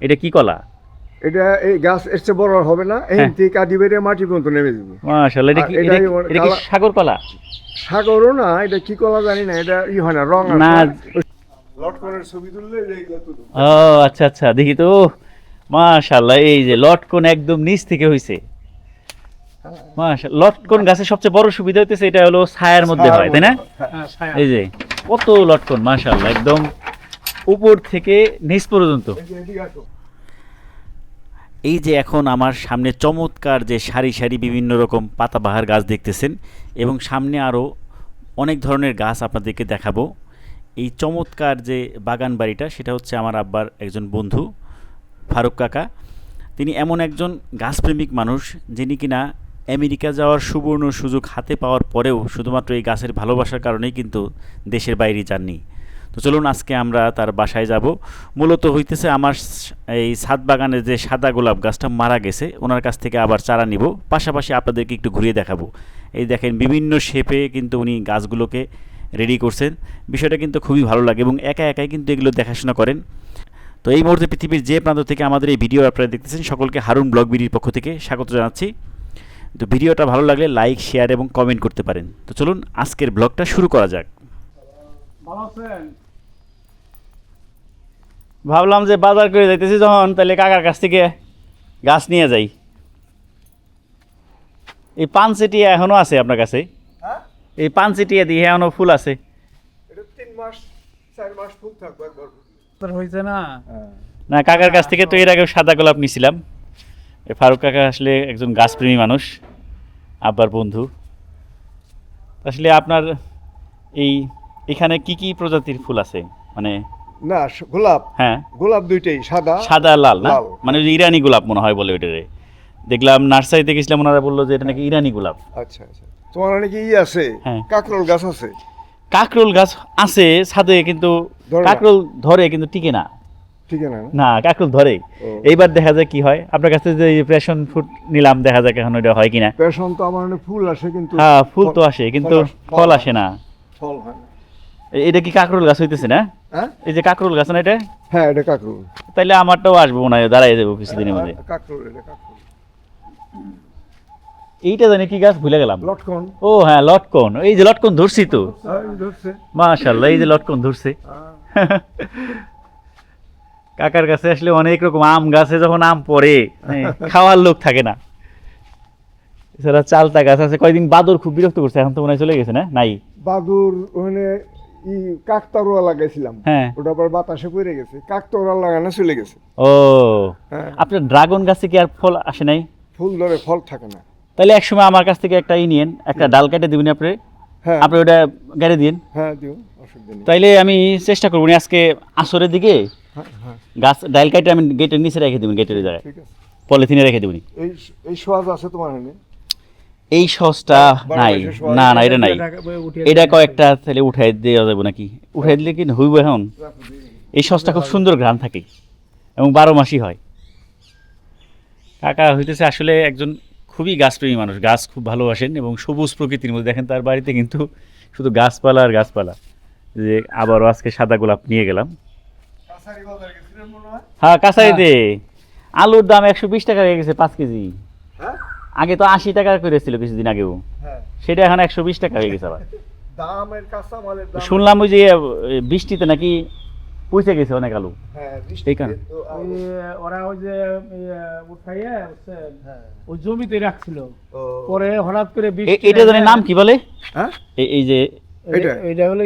এটা কি কলা? এটা এই গাছ এর চেয়ে বড় হবে না, এই থেকে কাটি বেরিয়ে মাটি পর্যন্ত নেমে যাবে। মাশাআল্লাহ, এটা কি সাগর কলা? সাগরও না, এটা কি কলা জানি না, এটা হয় না, রং না। লটকনের ছবি তুললে এইগুলা তুলুন। ও আচ্ছা আচ্ছা, দেখি তো। মাশাআল্লাহ, এই যে লটকন একদম নিচ থেকে হইছে। মাশাআল্লাহ, লটকন গাছের সবচেয়ে বড় সুবিধা হইতেছে এটা হলো ছায়ার মধ্যে হয়, তাই না? এই যে কত লটকন, মাশাআল্লাহ, একদম উপর থেকে নিচ পর্যন্ত। এই যে এখন আমার সামনে চমৎকার যে সারি সারি বিভিন্ন রকম পাতাবাহার গাছ দেখতেছেন, এবং সামনে আরও অনেক ধরনের গাছ আপনাদেরকে দেখাবো। এই চমৎকার যে বাগান বাড়িটা, সেটা হচ্ছে আমার আব্বার একজন বন্ধু ফারুক কাকা। তিনি এমন একজন গাছপ্রেমিক মানুষ যিনি কিনা আমেরিকা যাওয়ার সুবর্ণ সুযোগ হাতে পাওয়ার পরেও শুধুমাত্র এই গাছের ভালোবাসার কারণেই কিন্তু দেশের বাইরে যাননি। তো চলুন আজকে আমরা তার বাসায় যাব। মূলত হইতেছে আমার এই ছাদ বাগানের যে সাদা গোলাপ গাছটা মারা গেছে, ওনার কাছ থেকে আবার চারা নিব, পাশাপাশি আপনাদেরকে একটু ঘুরিয়ে দেখাবো। এই দেখেন বিভিন্ন শেপে কিন্তু উনি গাছগুলোকে রেডি করছেন। বিষয়টা কিন্তু খুবই ভালো লাগে এবং একা একাই কিন্তু এগুলো দেখাশোনা করেন। তো এই মুহূর্তে পৃথিবীর যে প্রান্ত থেকে আমাদের এই ভিডিও আপনারা দেখতেছেন, সকলকে হারুন ব্লগ বিডির পক্ষ থেকে স্বাগত জানাচ্ছি। তো ভিডিওটা ভালো লাগলে লাইক, শেয়ার এবং কমেন্ট করতে পারেন। তো চলুন আজকের ব্লগটা শুরু করা যাক। ভাবলাম যে বাজার করে যাইতেছি যখন, তাহলে কাকার কাছ থেকে গাছ নিয়ে যাই। এই পানসেটিয়া এখনো আছে আপনার কাছে? এই পানসেটিয়া দিয়ে এখনো ফুল আছে? এটা 3 মাস 4 মাস ফুল থাকবে একবার হয়েছে না। না, কাকার কাছ থেকে তো এর আগে সাদা গোলাপ নিয়েছিলাম। ফারুক কাকা আসলে একজন গাছপ্রেমী মানুষ, আব্বার বন্ধু। আসলে আপনার এখানে কি কি প্রজাতির ফুল আছে? মানে না, গোলাপ, হ্যাঁ গোলাপ দুইটাই, সাদা লাল না, মানে ওই ইরানি গোলাপ মনে হয় বলে ওইটারে। দেখলাম নার্সারিতে গেছিলাম, ওনারা বললো যে এটা নাকি ইরানি গোলাপ। আচ্ছা আচ্ছা, তোমার নাকি আছে? হ্যাঁ, কাকরোল গাছ আছে। কাকরোল গাছ আছে ছাদে, কিন্তু কাকরোল ধরে কিন্তু টিকে না। ঠিক না? না, কাকরোল ধরে। এইবার দেখা যায় কি হয়, আপনার কাছে যে প্যাশন ফ্রুট নিলাম, দেখা যাক এখন ওটা হয় কিনা। প্যাশন তো আমার ফুল আসে, কিন্তু হ্যাঁ ফুল তো আসে, কিন্তু ফল আসে না। ফল হয় না। এটা কি কাকরোল গাছ হইতেছে না? হ্যাঁ, এই যে কাকরোল গাছ না এটা? হ্যাঁ, এটা কাকরোল। তাইলে আমারটাও আসবো না, দাঁড়াই যাবো কিছুদিনের মধ্যে। কাকরোল, এটা কাকরোল। এইটা জানি কি গাছ, ভুলে গেলাম। লটকন। ও হ্যাঁ, লটকন। এই যে লটকন ধরছি তো, ধরছে। মাশাআল্লাহ, এই যে লটকন ধরছে। কাকার কাছে আসলে অনেক রকম আম গাছে যখন আম পড়ে, খাওয়ার লোক থাকে না। এছাড়া চালতা গাছ আছে। কয়দিন বাদর খুব বিরক্ত করছে, এখন তো মনে হয় চলে গেছে না? নাই বাদুর ওখানে কাকতারুয়া লাগাইছিলাম, হ্যাঁ, ওটা আবার বাতাসে পড়ে গেছে, কাকতারুয়া লাগানো চলে গেছে। ও হ্যাঁ। আপনার ড্রাগন গাছে কি আর ফল আসে নাই? ফুল ধরে, ফল থাকে না। তাহলে একসময় আমার কাছ থেকে একটা নিয়েন, একটা ডাল কেটে দিবেন আপনি। হ্যাঁ, আপনি ওটা গাড়ি দিন। হ্যাঁ দিও, অসুবিধা নেই। তাইলে আমি চেষ্টা করবো আজকে আসরের দিকে হ্যাঁ, হ্যাঁ, গাছ ডাল কেটে আমি গেটের নিচে রেখে দেবেন, গেটের জায়গায় ঠিক আছে। পলিথিনে রেখে দেবেন। এই এই সোয়াজ আছে তোমার এখানে? এই সসটা নাই, না না, এটা নাই। এটা কয়েকটা তাহলে উঠাই দেওয়া যাবে নাকি? উঠাই দিলে কি হইব এখন? এই সসটা খুব সুন্দর ঘ্রাণ থাকে এবং 12 মাসই হয়। কাকা হইতেছে আসলে একজন খুবই গাছপ্রেমী মানুষ, গাছ খুব ভালোবাসেন এবং সবুজ প্রকৃতির মধ্যে। দেখেন তার বাড়িতে কিন্তু শুধু গাছপালা আর গাছপালা। যে আবারও আজকে সাদা গোলাপ নিয়ে গেলাম। হ্যাঁ, কাছারিতে আলুর দাম 120 টাকা হয়ে গেছে 5 কেজি। আগে তো 80 টাকা করে ছিল কিছুদিন আগেও, সেটা এখন 120 টাকা হয়ে গেছে আবার। দামের কাঁচা মালের দাম শুনলাম ওই যে বৃষ্টিতে নাকি পচে গেছে অনেক আলু। হ্যাঁ, এই কারণে ওরা ওই যে উঠাইয়া ওই জমিতে রাখছিল, পরে হঠাৎ করে এটা জানি নাম কি বলে? হ্যাঁ, এই যে এটা হলো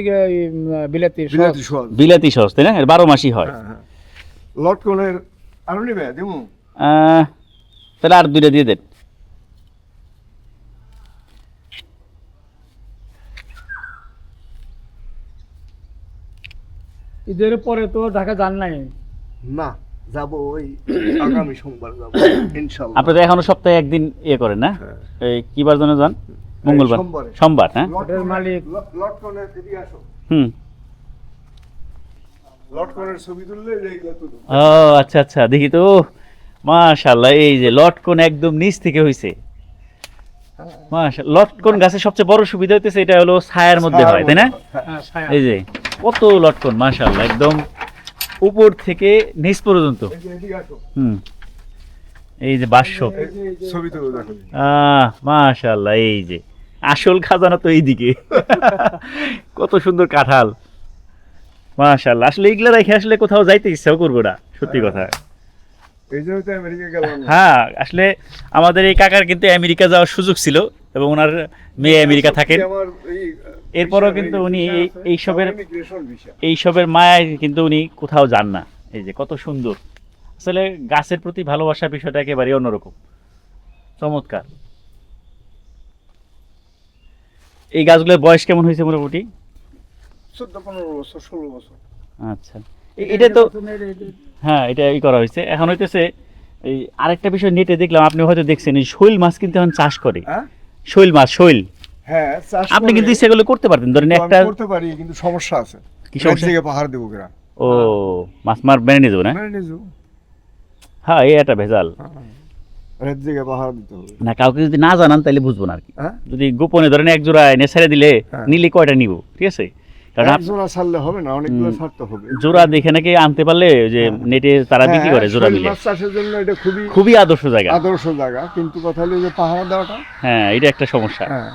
বিলাতি বিলাতি সোয়াজ। বিলাতি সস, তাই না? 12 মাসই হয়। হ্যাঁ, হ্যাঁ। লটকনের আলু নিবে দিমু? তাহলে আর 2টা দিয়ে দেন। ঈদের পরে তো ঢাকা যান নাই? না, যাব ওই আগামী সোমবার যাব ইনশাআল্লাহ। আপনি তো এখনো সপ্তাহে একদিন করেন না? এই কি বার জন্য যান? মঙ্গলবার, সোমবার। হ্যাঁ, হোটেল মালিক লটকনের দিকে আসো। লটকনের ছবি তুললে এইগুলা তুলুন। ও আচ্ছা আচ্ছা, দেখি তো। মাশাআল্লাহ, এই যে লটকন একদম নিচ থেকে হইছে। মাশাআল্লাহ, লটকন গাছের সবচেয়ে বড় সুবিধা হইতেছে এটা হলো ছায়ার মধ্যে হয়, তাই না? এই যে কত লটকন, মাশাআল্লাহ, একদম উপর থেকে নিচ পর্যন্ত। এই যে এদিকে আসো। হুম, এই যে বাস্য, ছবি তুলে দেখো। মাশাআল্লাহ, এই যে আসল খাজানা তো এইদিকে। কত সুন্দর কাঁঠাল, মাশাআল্লাহ। আসলে এগুলা রেখে আসলে কোথাও যাইতে ইচ্ছাও করবো না, সত্যি কথা। এই জন্য তো আমেরিকা গেলাম না। হ্যাঁ, আসলে আমাদের এই কাকার কিন্তু আমেরিকা যাওয়ার সুযোগ ছিল এবং ওনার মেয়ে আমেরিকা থাকেন। আমার এই এরপরও কিন্তু উনি এইসবের ইমিগ্রেশন ভিসা। এইসবের মায়ায় কিন্তু উনি কোথাও যান না। এই যে কত সুন্দর, আসলে গাছের প্রতি ভালোবাসার বিষয়টা একেবারে অন্যরকম, চমৎকার। এই গাছগুলোর বয়স কেমন হয়েছে মোটামুটি? 14-15 বছর, 16 বছর। আচ্ছা, এটা তো হ্যাঁ, এটা করা হয়েছে। এখন হইতেছে এই আরেকটা বিষয় নেটে দেখলাম, আপনি হয়তো দেখছেন, এই শৈল মাছ কিন্তু এখন চাষ করে। হ্যাঁ শৈল মাছ, শৈল। হ্যাঁ, চাষ আপনি করে। কিন্তু সেগুলো করতে পারতেন, ধরেন তো আমি একটা। করতে পারি, কিন্তু সমস্যা আছে। কি সমস্যা? এক জায়গায় পাহাড় দেবো কিনা? ও, মাছ মার মেনে নিয়ে যাবো না? মানে নিজু। হ্যাঁ, এই একটা ভেজাল। এক জায়গায় পাহাড় দিতে হবে। না, কাউকে যদি না জানান তাহলে বুঝবো না আর কি। হ্যাঁ? যদি গোপনে ধরেন এক জোড়া এনে ছেড়ে দিলে, হ্যাঁ। নিলে কয়টা নিব, ঠিক আছে? কারণ এক জোড়া ছাড়লে হবে না, অনেকগুলো ছাড়তে হবে। জোড়া দেখে নাকি আনতে পারলে যে নেটে তারা বিক্রি করে জোড়া শৈল মিলে, মাছ চাষের জন্য এটা খুবই খুবই আদর্শ জায়গা। আদর্শ জায়গা, কিন্তু কথা হলো যে পাহাড় দেওয়াটা। হ্যাঁ, এটা একটা সমস্যা। হ্যাঁ,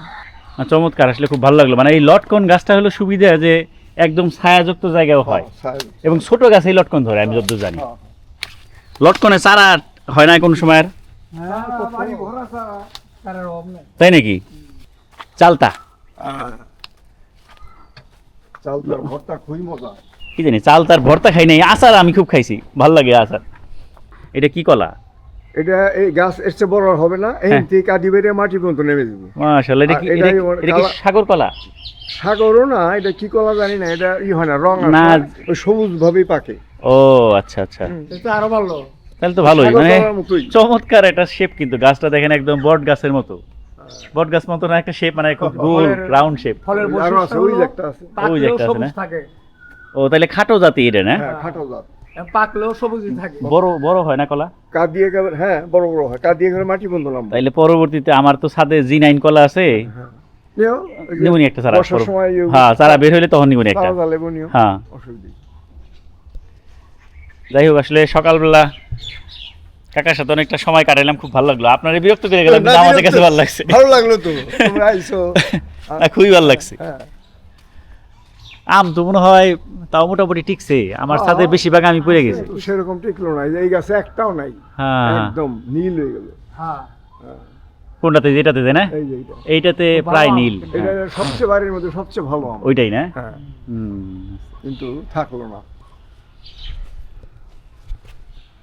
চমৎকার, আসলে খুব ভালো লাগলো। মানে এই লটকন গাছটা হলো সুবিধা যে একদম ছায়াযুক্ত জায়গাও হয়, এবং ছোট গাছেই লটকন ধরে, আমি যতদূর জানি। লটকনে চারা হয় না কোন সময় আর? হ্যাঁ, বাড়ি ভরা তারের অভাব নেই। তাই নাকি? চালতা, চালতার ভর্তা খুবই মজা। কি জানি, চালতার ভর্তা খাই নাই, আচার আমি খুব খাইছি, ভাল লাগে আচার। এটা কি কলা? এটা এই গাছ এর চেয়ে বড় আর হবে না, এই হ্যাঁ। থেকে কাটি বেরিয়ে মাটি পর্যন্ত নেমে দেবো। মাশাআল্লাহ, এটা কি, আর এটাই এটা কি কালা- সাগর কলা? সাগরও না, এটা কি কলা জানি না, এটা হয় না, রং না। ওই সবুজ ভাবেই পাকে। ও আচ্ছা আচ্ছা, এটা আরো ভালো। তাহলে তো ভালোই। সাগর মানে কলার মতোই। চমৎকার একটা শেপ, কিন্তু গাছটা দেখেন একদম বট গাছের মতো। বট গাছ মতো না একটা শেপ, মানে খুব গোল ফলের- রাউন্ড শেপ। ফলের আরো আছে, ওই যে একটা আছে। ওই যে পাকলেও একটা আছে সবুজ না? থাকে, ও, তাহলে খাটো জাতি এটা না? হ্যাঁ, খাটো জাত। পাকলেও সবুজই থাকে। বড় বড় হয় না কলা? কাঠ দিয়ে একেবারে, হ্যাঁ বড় বড় হয়, কাঠ দিয়ে একেবারে মাটি পর্যন্ত নামবে। তাইলে পরবর্তীতে আমার তো ছাদে জি9 কলা আছে, নিও, ওই যে নিবনি একটা চারা। বর্ষার সময় হ্যাঁ, চারা বের হইলে তখন নিবনি একটা। চারা লেবু নিও, হ্যাঁ, অসুবিধা নেই। যাই হোক, আসলে সকালবেলা কাকার সাথে অনেকটা সময় কাটাইলাম, খুব ভালো লাগলো। আপনার বিরক্ত করে গেলাম, কিন্তু আমাদের কাছে ভালো লাগছে। ভালো লাগলো তো, তোমরা আইছো। না, খুবই ভালো লাগছে। হ্যাঁ, আম তো মনে হয় তাও মোটামুটি টিকছে, আমার ছাদের বেশিরভাগ আমি পড়ে গেছি। সেরকম টিকলো না, এই গাছে একটাও নাই, হ্যাঁ, একদম নীল হয়ে গেল। হ্যাঁ, কোনটাতে, যেটাতে তাই না? এই যে এইটা, এইটাতে প্রায় নীল। এটা সবচেয়ে বাড়ির মধ্যে সবচেয়ে ভালো আম। ওইটাই না? হ্যাঁ, হুম। কিন্তু থাকলো না।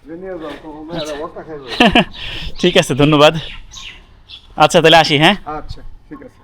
যে নিয়ে যাও, তোমার মেয়েরা ভর্তা খাইবে। ঠিক আছে, ধন্যবাদ। আচ্ছা, তাহলে আসি। হ্যাঁ, আচ্ছা, ঠিক আছে।